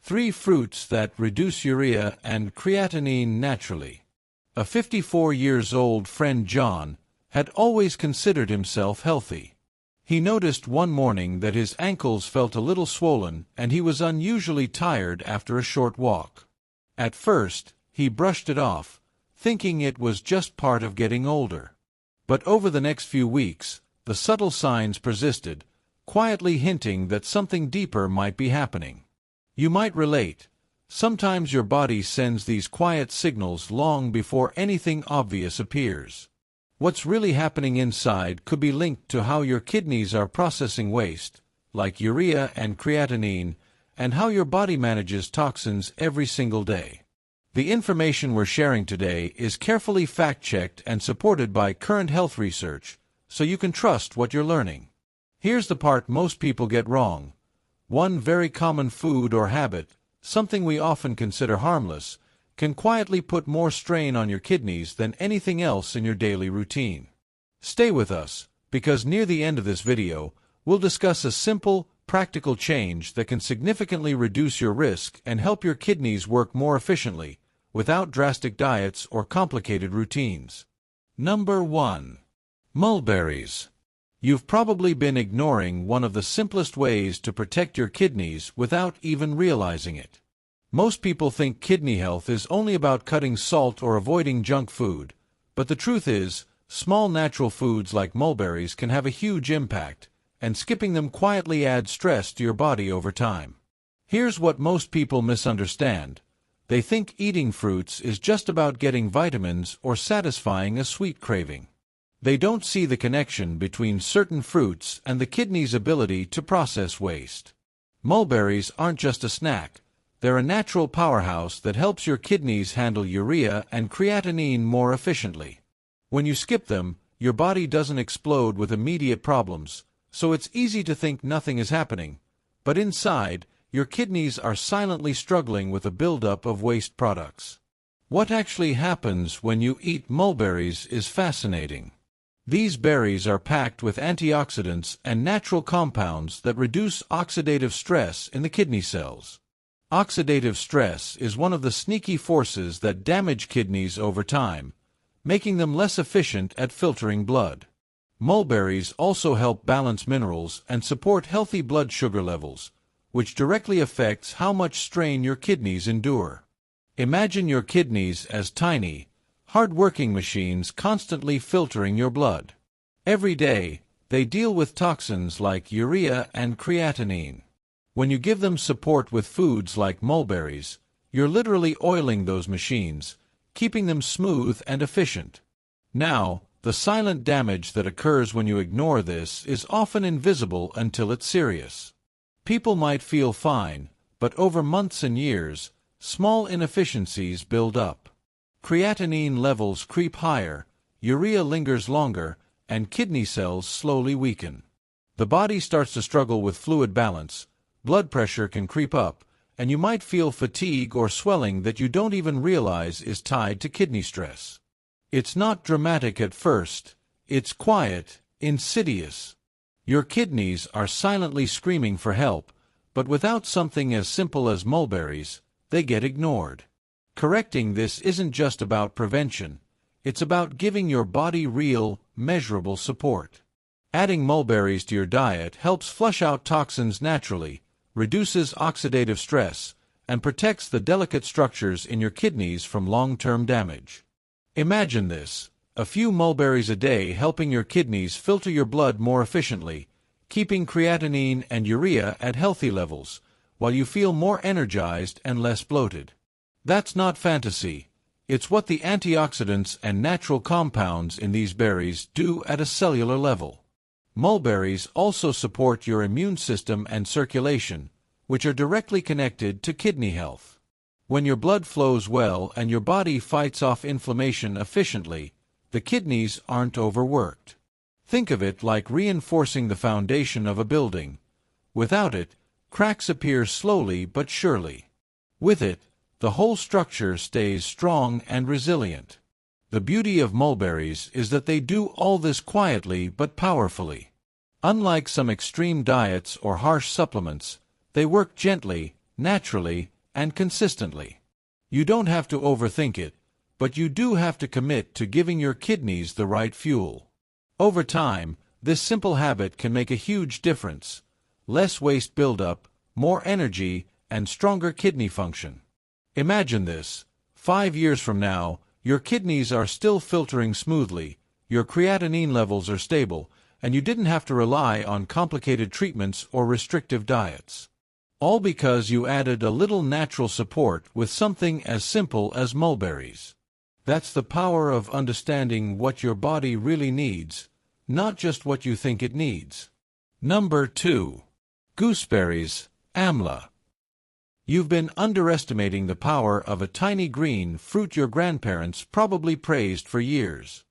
3 fruits that reduce urea and creatinine naturally. A 54-year-old friend, John, had always considered himself healthy. He noticed one morning that his ankles felt a little swollen and he was unusually tired after a short walk. At first, he brushed it off, thinking it was just part of getting older. But over the next few weeks, the subtle signs persisted, quietly hinting that something deeper might be happening. You might relate. Sometimes your body sends these quiet signals long before anything obvious appears. What's really happening inside could be linked to how your kidneys are processing waste, like urea and creatinine, and how your body manages toxins every single day. The information we're sharing today is carefully fact-checked and supported by current health research, so you can trust what you're learning. Here's the part most people get wrong. One very common food or habit, something we often consider harmless, can quietly put more strain on your kidneys than anything else in your daily routine. Stay with us, because near the end of this video, we'll discuss a simple, practical change that can significantly reduce your risk and help your kidneys work more efficiently, without drastic diets or complicated routines. Number 1. Mulberries. You've probably been ignoring one of the simplest ways to protect your kidneys without even realizing it. Most people think kidney health is only about cutting salt or avoiding junk food, but the truth is, small natural foods like mulberries can have a huge impact, and skipping them quietly adds stress to your body over time. Here's what most people misunderstand. They think eating fruits is just about getting vitamins or satisfying a sweet craving. They don't see the connection between certain fruits and the kidney's ability to process waste. Mulberries aren't just a snack. They're a natural powerhouse that helps your kidneys handle urea and creatinine more efficiently. When you skip them, your body doesn't explode with immediate problems, so it's easy to think nothing is happening. But inside, your kidneys are silently struggling with a buildup of waste products. What actually happens when you eat mulberries is fascinating. These berries are packed with antioxidants and natural compounds that reduce oxidative stress in the kidney cells. Oxidative stress is one of the sneaky forces that damage kidneys over time, making them less efficient at filtering blood. Mulberries also help balance minerals and support healthy blood sugar levels, which directly affects how much strain your kidneys endure. Imagine your kidneys as tiny, hard-working machines constantly filtering your blood. Every day, they deal with toxins like urea and creatinine. When you give them support with foods like mulberries, you're literally oiling those machines, keeping them smooth and efficient. Now, the silent damage that occurs when you ignore this is often invisible until it's serious. People might feel fine, but over months and years, small inefficiencies build up. Creatinine levels creep higher, urea lingers longer, and kidney cells slowly weaken. The body starts to struggle with fluid balance, blood pressure can creep up, and you might feel fatigue or swelling that you don't even realize is tied to kidney stress. It's not dramatic at first, it's quiet, insidious. Your kidneys are silently screaming for help, but without something as simple as mulberries, they get ignored. Correcting this isn't just about prevention, it's about giving your body real, measurable support. Adding mulberries to your diet helps flush out toxins naturally, reduces oxidative stress, and protects the delicate structures in your kidneys from long-term damage. Imagine this, a few mulberries a day helping your kidneys filter your blood more efficiently, keeping creatinine and urea at healthy levels, while you feel more energized and less bloated. That's not fantasy. It's what the antioxidants and natural compounds in these berries do at a cellular level. Mulberries also support your immune system and circulation, which are directly connected to kidney health. When your blood flows well and your body fights off inflammation efficiently, the kidneys aren't overworked. Think of it like reinforcing the foundation of a building. Without it, cracks appear slowly but surely. With it, the whole structure stays strong and resilient. The beauty of mulberries is that they do all this quietly but powerfully. Unlike some extreme diets or harsh supplements, they work gently, naturally, and consistently. You don't have to overthink it, but you do have to commit to giving your kidneys the right fuel. Over time, this simple habit can make a huge difference. Less waste buildup, more energy, and stronger kidney function. Imagine this. 5 years from now, your kidneys are still filtering smoothly, your creatinine levels are stable, and you didn't have to rely on complicated treatments or restrictive diets. All because you added a little natural support with something as simple as mulberries. That's the power of understanding what your body really needs, not just what you think it needs. Number 2. Gooseberries, Amla. You've been underestimating the power of a tiny green fruit your grandparents probably praised for years.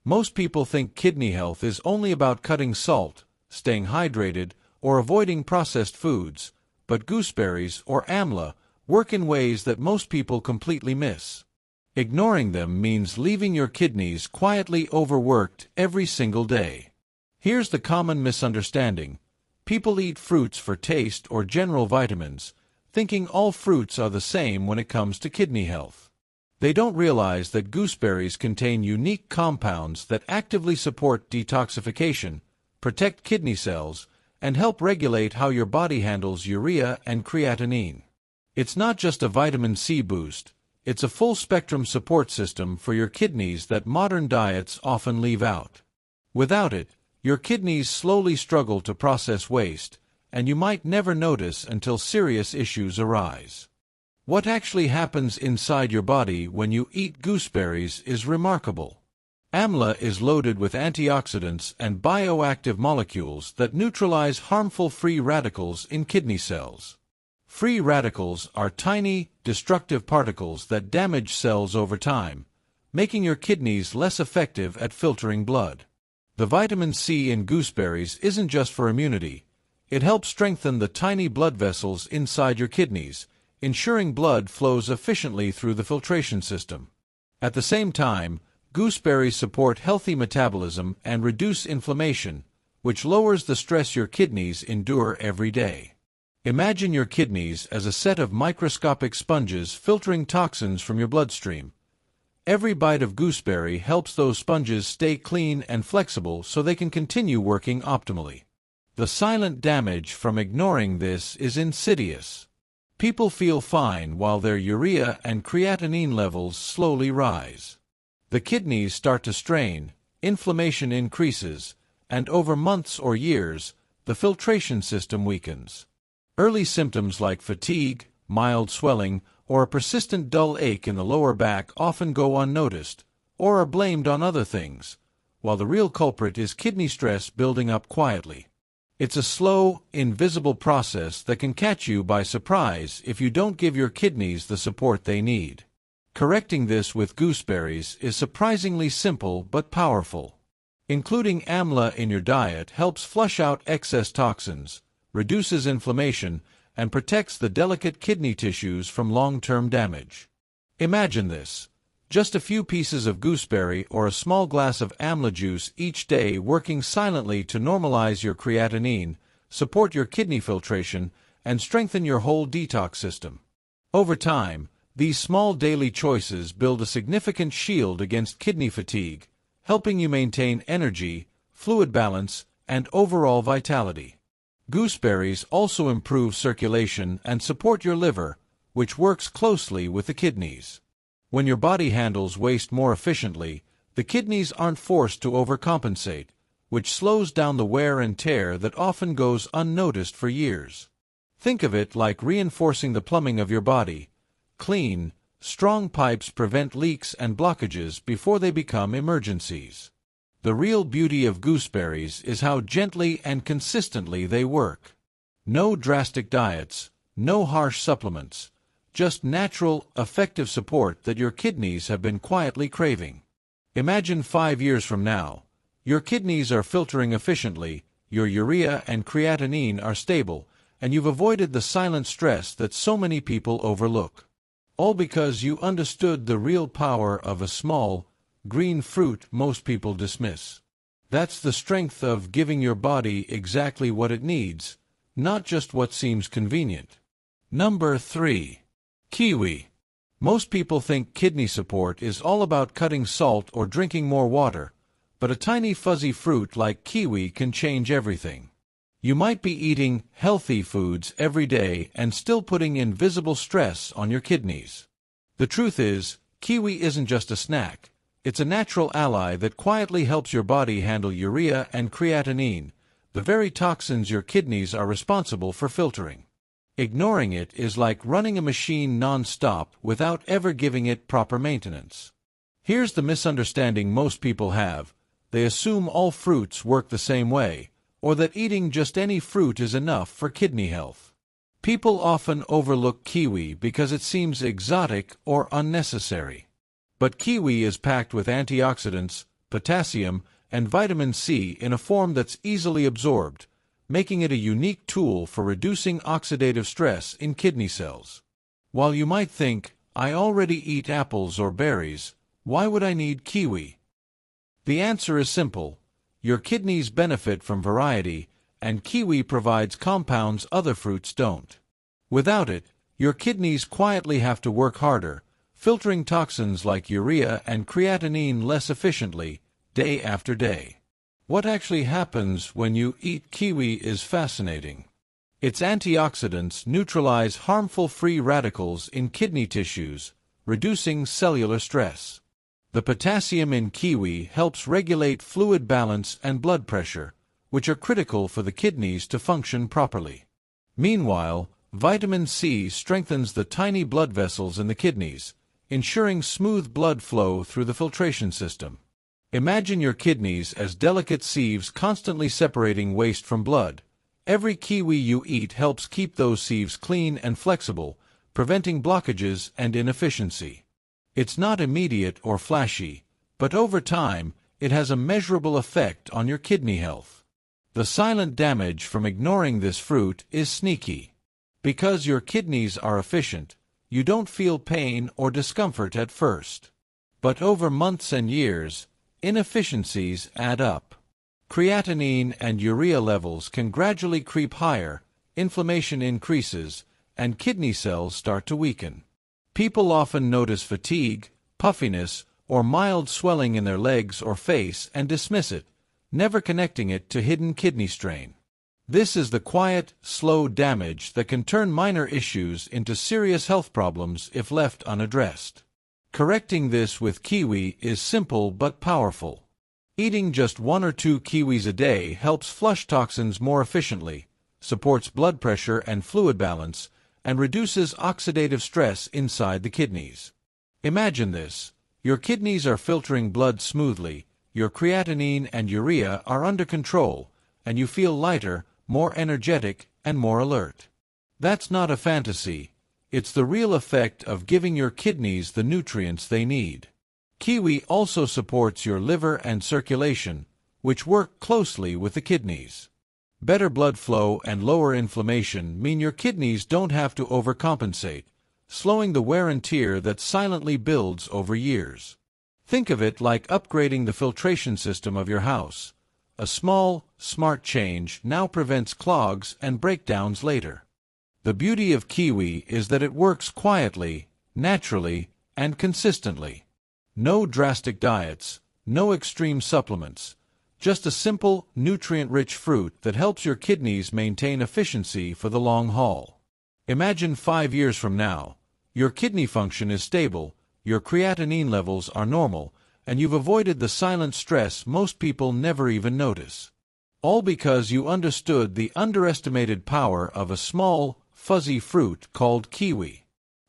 Most people think kidney health is only about cutting salt, staying hydrated, or avoiding processed foods, but gooseberries, or Amla, work in ways that most people completely miss. Ignoring them means leaving your kidneys quietly overworked every single day. Here's the common misunderstanding. People eat fruits for taste or general vitamins, thinking all fruits are the same when it comes to kidney health. They don't realize that gooseberries contain unique compounds that actively support detoxification, protect kidney cells, and help regulate how your body handles urea and creatinine. It's not just a vitamin C boost, it's a full-spectrum support system for your kidneys that modern diets often leave out. Without it, your kidneys slowly struggle to process waste, and you might never notice until serious issues arise. What actually happens inside your body when you eat gooseberries is remarkable. Amla is loaded with antioxidants and bioactive molecules that neutralize harmful free radicals in kidney cells. Free radicals are tiny, destructive particles that damage cells over time, making your kidneys less effective at filtering blood. The vitamin C in gooseberries isn't just for immunity. It helps strengthen the tiny blood vessels inside your kidneys, ensuring blood flows efficiently through the filtration system. At the same time, gooseberries support healthy metabolism and reduce inflammation, which lowers the stress your kidneys endure every day. Imagine your kidneys as a set of microscopic sponges filtering toxins from your bloodstream. Every bite of gooseberry helps those sponges stay clean and flexible so they can continue working optimally. The silent damage from ignoring this is insidious. People feel fine while their urea and creatinine levels slowly rise. The kidneys start to strain, inflammation increases, and over months or years, the filtration system weakens. Early symptoms like fatigue, mild swelling, or a persistent dull ache in the lower back often go unnoticed, or are blamed on other things, while the real culprit is kidney stress building up quietly. It's a slow, invisible process that can catch you by surprise if you don't give your kidneys the support they need. Correcting this with gooseberries is surprisingly simple but powerful. Including Amla in your diet helps flush out excess toxins, reduces inflammation, and protects the delicate kidney tissues from long-term damage. Imagine this. Just a few pieces of gooseberry or a small glass of Amla juice each day working silently to normalize your creatinine, support your kidney filtration, and strengthen your whole detox system. Over time, these small daily choices build a significant shield against kidney fatigue, helping you maintain energy, fluid balance, and overall vitality. Gooseberries also improve circulation and support your liver, which works closely with the kidneys. When your body handles waste more efficiently, the kidneys aren't forced to overcompensate, which slows down the wear and tear that often goes unnoticed for years. Think of it like reinforcing the plumbing of your body. Clean, strong pipes prevent leaks and blockages before they become emergencies. The real beauty of gooseberries is how gently and consistently they work. No drastic diets, no harsh supplements, just natural, effective support that your kidneys have been quietly craving. Imagine 5 years from now. Your kidneys are filtering efficiently, your urea and creatinine are stable, and you've avoided the silent stress that so many people overlook. All because you understood the real power of a small, green fruit most people dismiss. That's the strength of giving your body exactly what it needs, not just what seems convenient. Number 3. Kiwi. Most people think kidney support is all about cutting salt or drinking more water, but a tiny fuzzy fruit like kiwi can change everything. You might be eating healthy foods every day and still putting invisible stress on your kidneys. The truth is, kiwi isn't just a snack. It's a natural ally that quietly helps your body handle urea and creatinine, the very toxins your kidneys are responsible for filtering. Ignoring it is like running a machine non-stop without ever giving it proper maintenance. Here's the misunderstanding most people have. They assume all fruits work the same way, or that eating just any fruit is enough for kidney health. People often overlook kiwi because it seems exotic or unnecessary. But kiwi is packed with antioxidants, potassium, and vitamin C in a form that's easily absorbed, making it a unique tool for reducing oxidative stress in kidney cells. While you might think, I already eat apples or berries, why would I need kiwi? The answer is simple. Your kidneys benefit from variety, and kiwi provides compounds other fruits don't. Without it, your kidneys quietly have to work harder, filtering toxins like urea and creatinine less efficiently, day after day. What actually happens when you eat kiwi is fascinating. Its antioxidants neutralize harmful free radicals in kidney tissues, reducing cellular stress. The potassium in kiwi helps regulate fluid balance and blood pressure, which are critical for the kidneys to function properly. Meanwhile, vitamin C strengthens the tiny blood vessels in the kidneys, ensuring smooth blood flow through the filtration system. Imagine your kidneys as delicate sieves constantly separating waste from blood. Every kiwi you eat helps keep those sieves clean and flexible, preventing blockages and inefficiency. It's not immediate or flashy, but over time, it has a measurable effect on your kidney health. The silent damage from ignoring this fruit is sneaky. Because your kidneys are efficient, you don't feel pain or discomfort at first. But over months and years, inefficiencies add up. Creatinine and urea levels can gradually creep higher, inflammation increases, and kidney cells start to weaken. People often notice fatigue, puffiness, or mild swelling in their legs or face and dismiss it, never connecting it to hidden kidney strain. This is the quiet, slow damage that can turn minor issues into serious health problems if left unaddressed. Correcting this with kiwi is simple but powerful. Eating just 1 or 2 kiwis a day helps flush toxins more efficiently, supports blood pressure and fluid balance, and reduces oxidative stress inside the kidneys. Imagine this. Your kidneys are filtering blood smoothly, your creatinine and urea are under control, and you feel lighter, more energetic, and more alert. That's not a fantasy. It's the real effect of giving your kidneys the nutrients they need. Kiwi also supports your liver and circulation, which work closely with the kidneys. Better blood flow and lower inflammation mean your kidneys don't have to overcompensate, slowing the wear and tear that silently builds over years. Think of it like upgrading the filtration system of your house. A small, smart change now prevents clogs and breakdowns later. The beauty of kiwi is that it works quietly, naturally, and consistently. No drastic diets, no extreme supplements, just a simple, nutrient-rich fruit that helps your kidneys maintain efficiency for the long haul. Imagine 5 years from now, your kidney function is stable, your creatinine levels are normal, and you've avoided the silent stress most people never even notice. All because you understood the underestimated power of a small, fuzzy fruit called kiwi.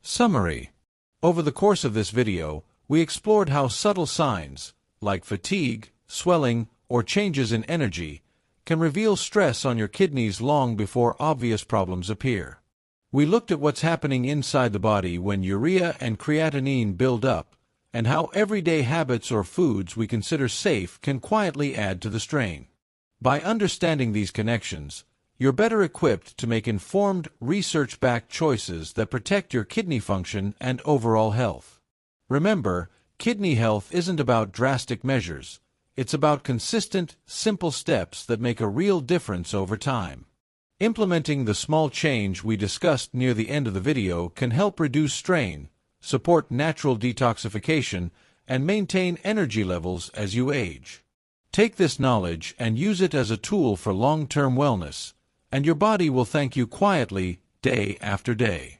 Summary. Over the course of this video, we explored how subtle signs, like fatigue, swelling, or changes in energy, can reveal stress on your kidneys long before obvious problems appear. We looked at what's happening inside the body when urea and creatinine build up, and how everyday habits or foods we consider safe can quietly add to the strain. By understanding these connections, you're better equipped to make informed, research-backed choices that protect your kidney function and overall health. Remember, kidney health isn't about drastic measures. It's about consistent, simple steps that make a real difference over time. Implementing the small change we discussed near the end of the video can help reduce strain, support natural detoxification, and maintain energy levels as you age. Take this knowledge and use it as a tool for long-term wellness, and your body will thank you quietly day after day.